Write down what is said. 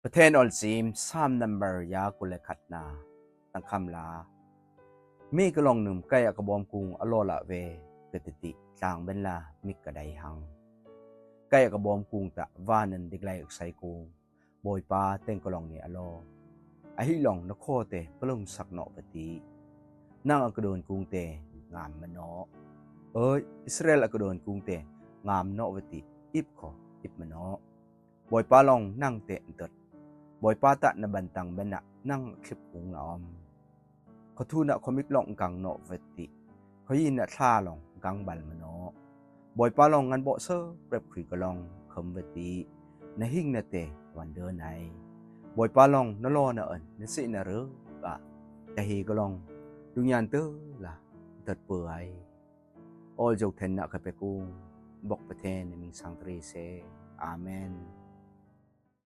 ประเทศออลซีม3 number ยากุเลขัดนาตั้งคำลามีกระลองหนึ่งใกล้อกระบอมกุงอโลละเวกติติจางเบนลามิกกระไดหังใกล้อกระบอมกุงตะวานันดิกไลอึกไซกุงโบยปาเต็งกระลองนี่อโลอหิลองนโคเตปลุงสักเนาะปตินางอกระโดนกุงเตงามมะเนาะอิสราเอลอกระโดนกุงเตงามเนาะวติอิบขออิบมะเนาะโบยปาลองนั่งเตะตดบอยปาตะนบันตังเบนะนั่งคลิปกุงละอมเขาทูนะคอมิกลองกังเนาะเวติเขายินนะท่าลองกังบัลมะเนาะบอยปาลองงันบ่เซอเปรบขุยกะลองคมเวตินะหิงนะเตวันเดินไหนบอยปาลองนะรอนะเอิ้นนะสินะเรอบะตะเฮกะลองดุญญานเตอล่ะตัดเปื่อยออลจกเทนนะกะเปกุงบอกประเทศในมิงสังตรีเซอาเมน